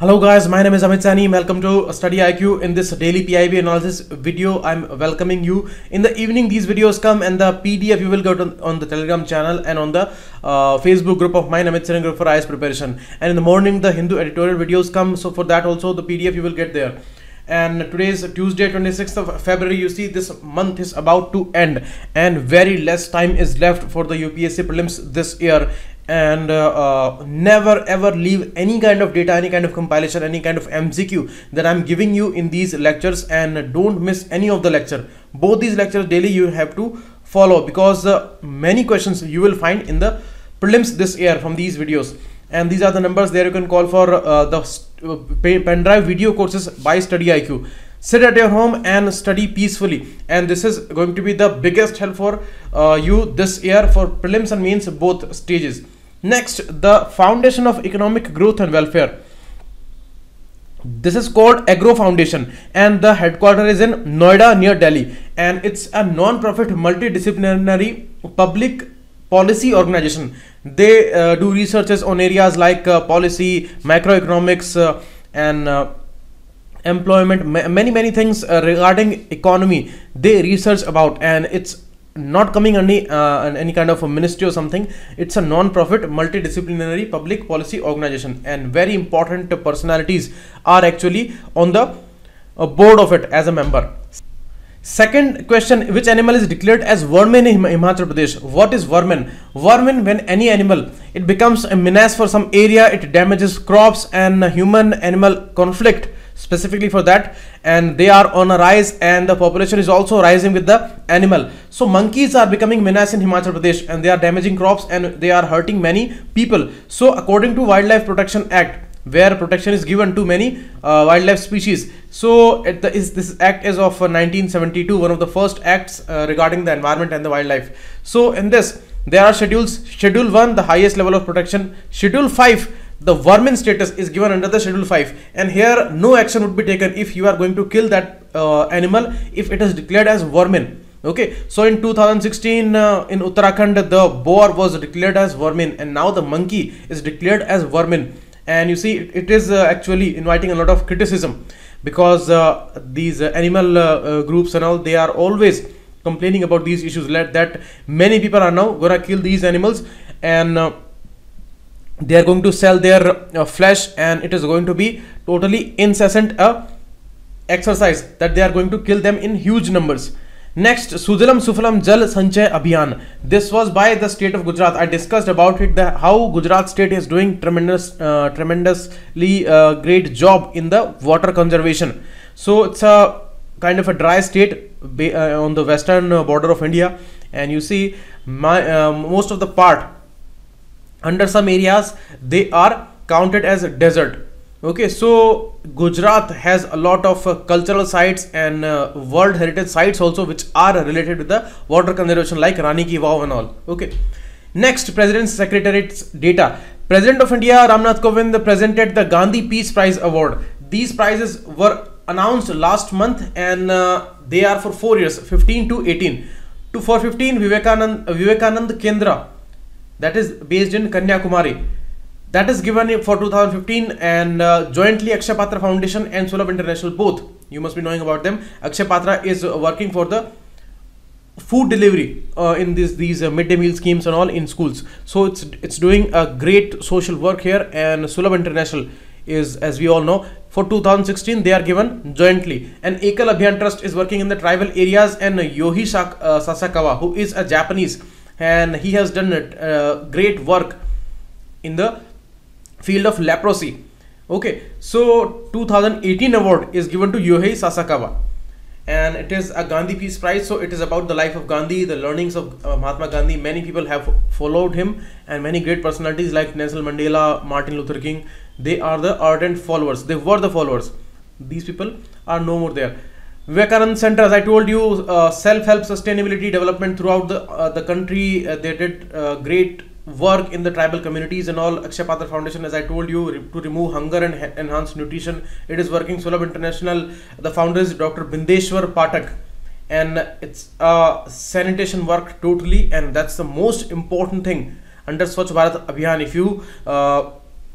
Hello guys, my name is Amit Sani. Welcome to StudyIQ. In this daily PIB analysis video, I'm welcoming you. In the evening, these videos come and the PDF you will get on the Telegram channel and on the Facebook group of mine, Amit Sani Group for IAS Preparation. And in the morning, the Hindu editorial videos come. So for that also, the PDF you will get there. And today is Tuesday, 26th of February. You see, this month is about to end and very less time is left for the UPSC prelims this year. And never ever leave any kind of data, any kind of compilation, any kind of MCQ that I'm giving you in these lectures, and don't miss any of the lecture. Both these lectures daily you have to follow, because many questions you will find in the prelims this year from these videos. And these are the numbers there you can call for the pen drive video courses by StudyIQ. Sit at your home and study peacefully, and this is going to be the biggest help for you this year for prelims and mains both stages. Next, the Foundation of Economic Growth and Welfare. This is called Agro Foundation, and the headquarters is in Noida near Delhi, and it's a non-profit multidisciplinary public policy organization. They do researches on areas like policy, macroeconomics, and employment, many things regarding economy they research about. And it's not coming under any kind of a ministry or something. It's a non-profit multidisciplinary public policy organization, and very important personalities are actually on the board of it as a member. Second question, which animal is declared as vermin in Himachal Pradesh? What is vermin? Vermin, when any animal, it becomes a menace for some area, it damages crops and human animal conflict specifically for that, and they are on a rise, and the population is also rising with the animal. So monkeys are becoming menace in Himachal Pradesh, and they are damaging crops and they are hurting many people. So according to Wildlife Protection Act, where protection is given to many wildlife species, so this act is of 1972, one of the first acts regarding the environment and the wildlife. So in this there are schedules. Schedule 1, the highest level of protection. Schedule 5, the vermin status is given under the Schedule 5, and here no action would be taken if you are going to kill that animal if it is declared as vermin. Okay, so in 2016 in Uttarakhand, the boar was declared as vermin, and now the monkey is declared as vermin. And you see, it is actually inviting a lot of criticism, because these animal groups and all, they are always complaining about these issues, that many people are now gonna kill these animals, and they are going to sell their flesh, and it is going to be totally incessant exercise that they are going to kill them in huge numbers. Next, Sujalam Sufalam Jal Sanchay Abhiyan. This was by the state of Gujarat. I discussed about it, how Gujarat state is doing tremendously great job in the water conservation. So it's a kind of a dry state on the western border of India, and you see most of the part under some areas they are counted as a desert. Okay, so Gujarat has a lot of cultural sites and world heritage sites also, which are related with the water conservation, like Rani Ki Vav and all. Okay, next, President's Secretariat's data. President of India Ramnath Kovind presented the Gandhi Peace Prize Award. These prizes were announced last month, and they are for 4 years, 15 to 18. For 15, Vivekanand Kendra, that is based in Kanyakumari, that is given for 2015, and jointly Akshay Patra Foundation and Sulabh International, both you must be knowing about them. Akshay Patra is working for the food delivery in these midday meal schemes and all in schools. So it's doing a great social work here, and Sulabh International is, as we all know, for 2016 they are given jointly. And Ekal Abhiyan Trust is working in the tribal areas, and Yohi Sasakawa, who is a Japanese, and he has done great work in the field of leprosy. Okay, so 2018 award is given to Yohei Sasakawa, and it is a Gandhi Peace Prize. So it is about the life of Gandhi, the learnings of Mahatma Gandhi. Many people have followed him, and many great personalities like Nelson Mandela, Martin Luther King, they are the ardent followers. They were the followers. These people are no more there. Vivekanand Center, as I told you, self-help, sustainability, development throughout the country. They did great work in the tribal communities and all. Akshay Patra Foundation, as I told you, to remove hunger and enhance nutrition, it is working. Sulabh International, the founder is Dr. Bindeshwar Pathak, and it's sanitation work totally, and that's the most important thing under Swachh Bharat Abhiyan. If you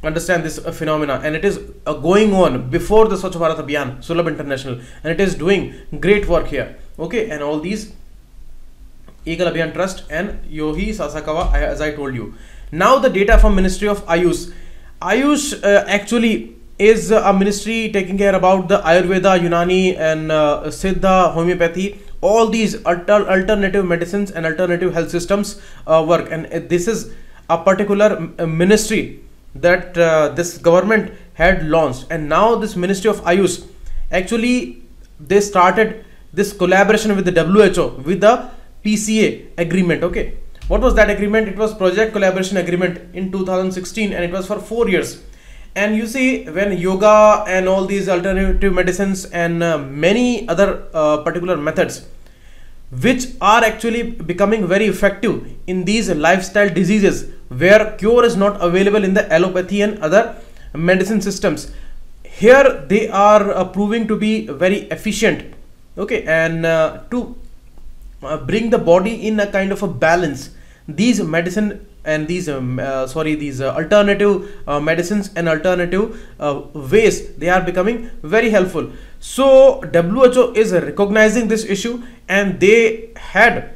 understand this phenomena, and it is going on before the Swachh Bharat Abhiyan, Sulabh International, and it is doing great work here. Okay, and all these Ekal Abhiyan Trust and Yohi Sasakawa, as I told you. Now the data from Ministry of Ayush. Ayush actually is a ministry taking care about the Ayurveda, Unani and Siddha, homeopathy, all these alternative medicines and alternative health systems work. And this is a particular ministry that this government had launched. And now this Ministry of Ayush, actually they started this collaboration with the WHO, with the PCA agreement. Okay, what was that agreement? It was project collaboration agreement in 2016, and it was for 4 years. And you see, when yoga and all these alternative medicines and many other particular methods which are actually becoming very effective in these lifestyle diseases where cure is not available in the allopathy and other medicine systems, here they are proving to be very efficient. Okay, and to bring the body in a kind of a balance, these medicine and these alternative medicines and alternative ways, they are becoming very helpful. So WHO is recognizing this issue, and they had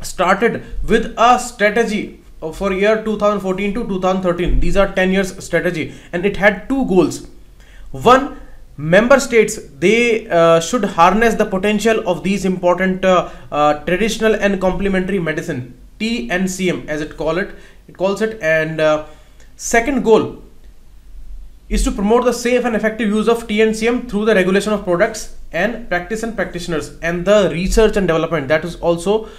started with a strategy for year 2014 to 2013. These are 10 years strategy, and it had two goals. One, member states, they should harness the potential of these important traditional and complementary medicine, TNCM as it calls it. And second goal is to promote the safe and effective use of TNCM through the regulation of products and practice and practitioners, and the research and development, that is also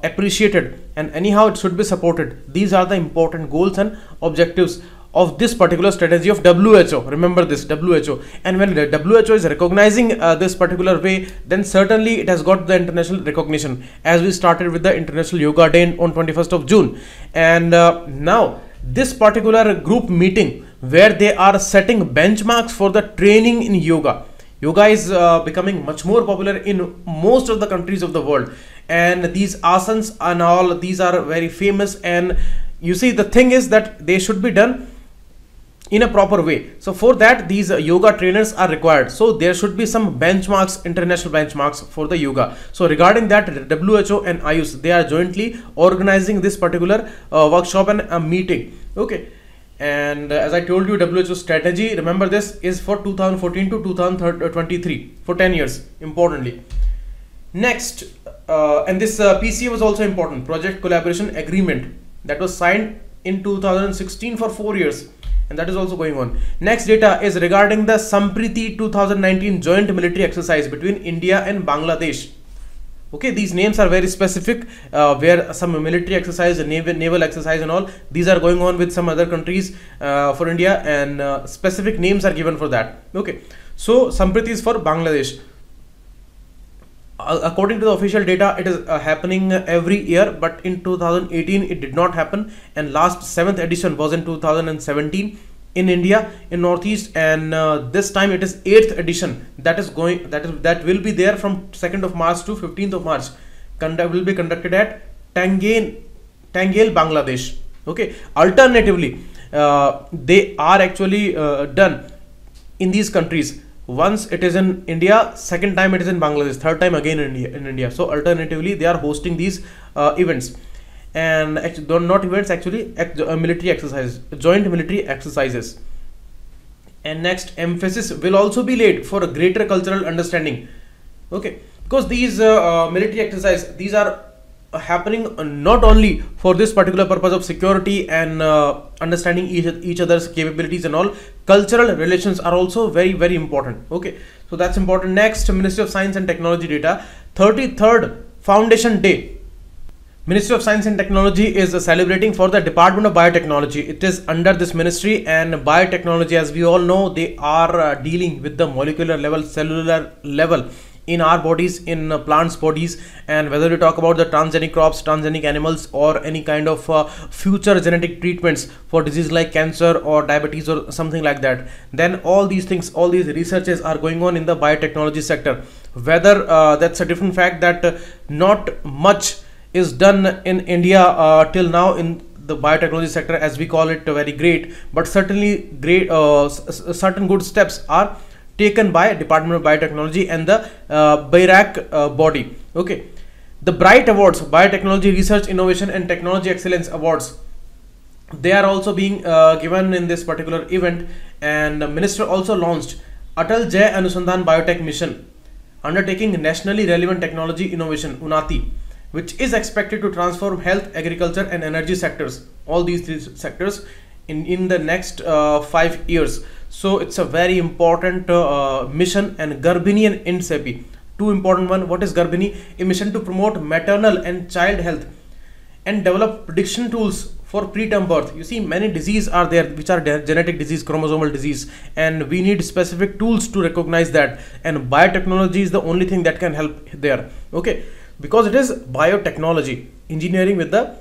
appreciated, and anyhow it should be supported. These are the important goals and objectives of this particular strategy of WHO. Remember this, WHO. And when the WHO is recognizing this particular way, then certainly it has got the international recognition, as we started with the International Yoga Day on 21st of June. And now this particular group meeting, where they are setting benchmarks for the training in yoga. Yoga is becoming much more popular in most of the countries of the world, and these asanas and all, these are very famous. And you see, the thing is that they should be done in a proper way. So for that, these yoga trainers are required. So there should be some benchmarks, international benchmarks for the yoga. So regarding that, WHO and Ayush, they are jointly organizing this particular workshop and a meeting. Okay, and as I told you, WHO strategy, remember this, is for 2014 to 2023, for 10 years, importantly. Next, and this PCA was also important, project collaboration agreement, that was signed in 2016 for 4 years, and that is also going on. Next data is regarding the Sampriti 2019 joint military exercise between India and Bangladesh. Okay, these names are very specific, where some military exercise, naval exercise and all, these are going on with some other countries for India, and specific names are given for that. Okay, so Sampriti is for Bangladesh. According to the official data, it is happening every year, but in 2018 it did not happen, and last 7th edition was in 2017 in India, in Northeast, and this time it is 8th edition that is going, that will be there from 2nd of March to 15th of March. Will be conducted at Tangail, Bangladesh. Okay, alternatively, they are actually done in these countries. Once it is in India, second time it is in Bangladesh, third time again in India. So alternatively, they are hosting these events, and actually, not events, actually military exercises, joint military exercises. And next, emphasis will also be laid for a greater cultural understanding. Okay, because these military exercises, these are happening not only for this particular purpose of security and understanding each other's capabilities and all, cultural relations are also very, very important. Okay, so that's important. Next, Ministry of Science and Technology data, 33rd Foundation Day. Ministry of Science and Technology is celebrating for the Department of Biotechnology. It is under this ministry, and biotechnology, as we all know, they are dealing with the molecular level, cellular level in our bodies, in plants bodies, and whether we talk about the transgenic crops, transgenic animals, or any kind of future genetic treatments for disease like cancer or diabetes or something like that, then all these things, all these researches are going on in the biotechnology sector. Whether that's a different fact that not much is done in India till now in the biotechnology sector as we call it very great, but certainly great certain good steps are taken by Department of Biotechnology and the BIRAC body. Okay, the Bright Awards, Biotechnology Research Innovation and Technology Excellence Awards, they are also being given in this particular event, and the minister also launched Atal Jai Anusandhan Biotech Mission, undertaking nationally relevant technology innovation UNATI, which is expected to transform health, agriculture and energy sectors, all these three sectors in the next 5 years. So it's a very important mission. And Garbhini and NCERT, two important one. What is Garbhini? A mission to promote maternal and child health and develop prediction tools for preterm birth. You see, many diseases are there which are genetic disease, chromosomal disease, and we need specific tools to recognize that, and biotechnology is the only thing that can help there. Okay, because it is biotechnology, engineering with the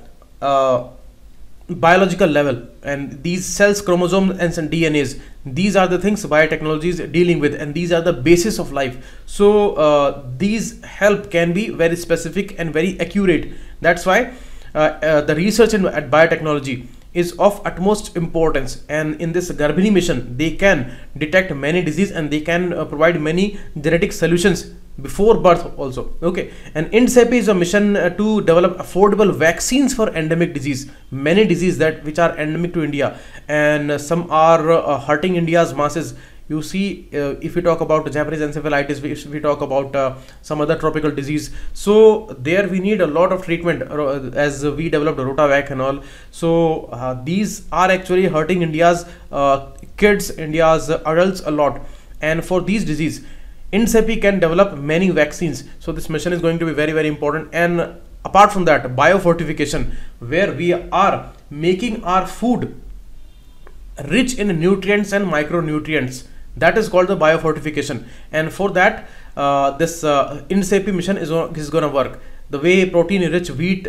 biological level, and these cells, chromosomes and DNAs, these are the things biotechnology is dealing with, and these are the basis of life. So these help can be very specific and very accurate. That's why the research at biotechnology is of utmost importance, and in this Garbhini mission they can detect many diseases and they can provide many genetic solutions before birth also. Okay, and NCERT is a mission to develop affordable vaccines for endemic disease, many diseases that which are endemic to India, and some are hurting India's masses. You see, if we talk about Japanese encephalitis, if we talk about some other tropical disease, so there we need a lot of treatment as we developed Rotavac and all. So these are actually hurting India's kids, India's adults a lot, and for these disease NCERT can develop many vaccines. So this mission is going to be very, very important. And apart from that, biofortification, where we are making our food rich in nutrients and micronutrients, that is called the biofortification. And for that this NCERT mission is going to work. The way protein rich wheat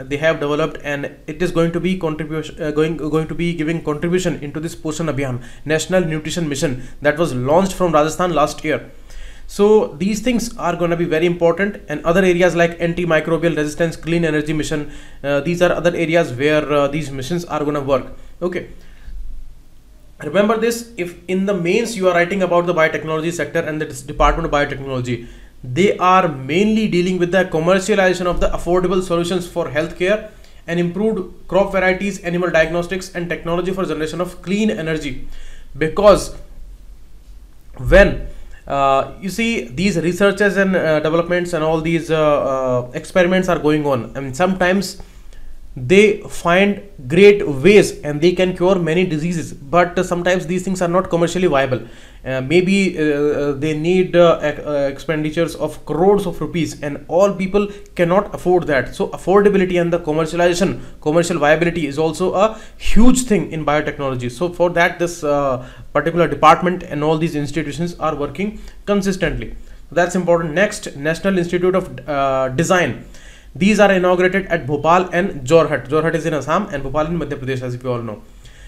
they have developed, and it is going to be contribution going to be giving contribution into this Poshan Abhiyan, National Nutrition Mission, that was launched from Rajasthan last year. So these things are going to be very important. And other areas like antimicrobial resistance, clean energy mission, these are other areas where these missions are going to work. Okay, remember this, if in the mains you are writing about the biotechnology sector and the Department of Biotechnology, they are mainly dealing with the commercialization of the affordable solutions for healthcare and improved crop varieties, animal diagnostics and technology for generation of clean energy. Because when you see these researches and developments and all these experiments are going on, and sometimes they find great ways and they can cure many diseases, but sometimes these things are not commercially viable. Maybe they need expenditures of crores of rupees, and all people cannot afford that. So affordability and the commercialization, commercial viability is also a huge thing in biotechnology. So for that, this particular department and all these institutions are working consistently. That's important. Next, National Institute of Design. These are inaugurated at Bhopal and Jorhat. Jorhat is in Assam and Bhopal in Madhya Pradesh, as you all know.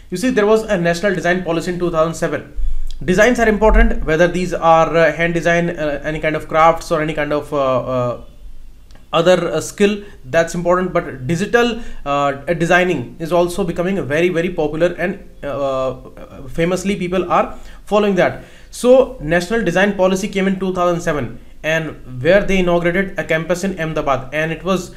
You see, there was a national design policy in 2007. Designs are important, whether these are hand design, any kind of crafts or any kind of other skill, that's important. But digital designing is also becoming very, very popular, and famously people are following that. So national design policy came in 2007, and where they inaugurated a campus in Ahmedabad, and it was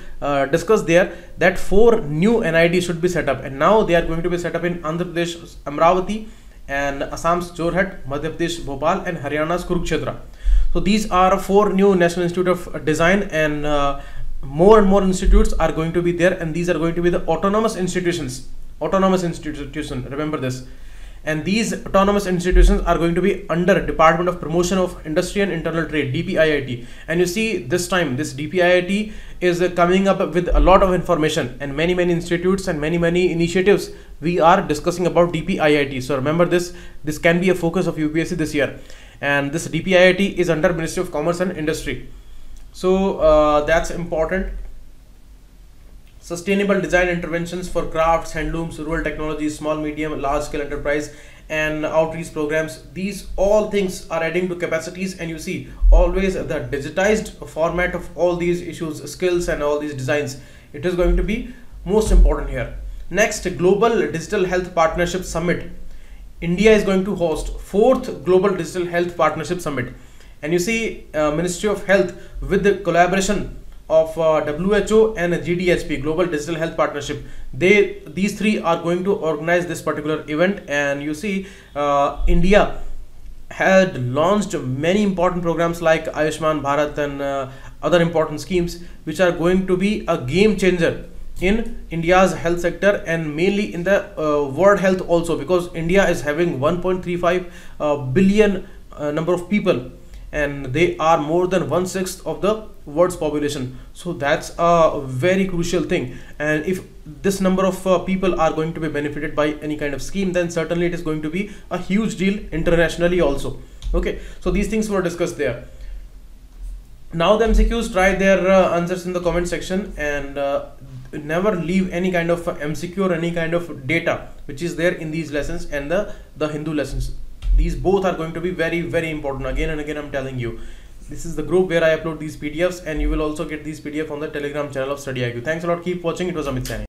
discussed there that 4 new NIDs should be set up, and now they are going to be set up in Andhra Pradesh Amravati, and Assam's Jorhat, Madhya Pradesh Bhopal, and Haryana's Kurukshetra. So these are 4 new National Institute of Design, and more and more institutes are going to be there, and these are going to be the autonomous institutions. Remember this. And these autonomous institutions are going to be under Department of Promotion of Industry and Internal Trade, DPIIT. And you see, this time this DPIIT is coming up with a lot of information, and many institutes and many initiatives we are discussing about DPIIT. So remember this can be a focus of UPSC this year, and this DPIIT is under Ministry of Commerce and Industry. So that's important. Sustainable design interventions for crafts, handlooms, rural technologies, small, medium, large scale enterprise, and outreach programs. These all things are adding to capacities, and you see always the digitized format of all these issues, skills and all these designs, it is going to be most important here. Next, Global Digital Health Partnership Summit. India is going to host 4th Global Digital Health Partnership Summit. And you see Ministry of Health with the collaboration of WHO and GDHP, Global Digital Health Partnership. These three are going to organize this particular event. And you see India had launched many important programs like Ayushman Bharat and other important schemes, which are going to be a game changer in India's health sector and mainly in the world health also, because India is having 1.35 billion number of people, and they are more than 1/6 of the world's population. So that's a very crucial thing, and if this number of people are going to be benefited by any kind of scheme, then certainly it is going to be a huge deal internationally also. Okay, so these things were discussed there. Now the MCQs, try their answers in the comment section, and never leave any kind of MCQ or any kind of data which is there in these lessons and the Hindu lessons. These both are going to be very, very important. Again and again I'm telling you, this is the group where I upload these PDFs, and you will also get these PDF on the Telegram channel of StudyIQ. Thanks a lot. Keep watching. It was Amit Sani.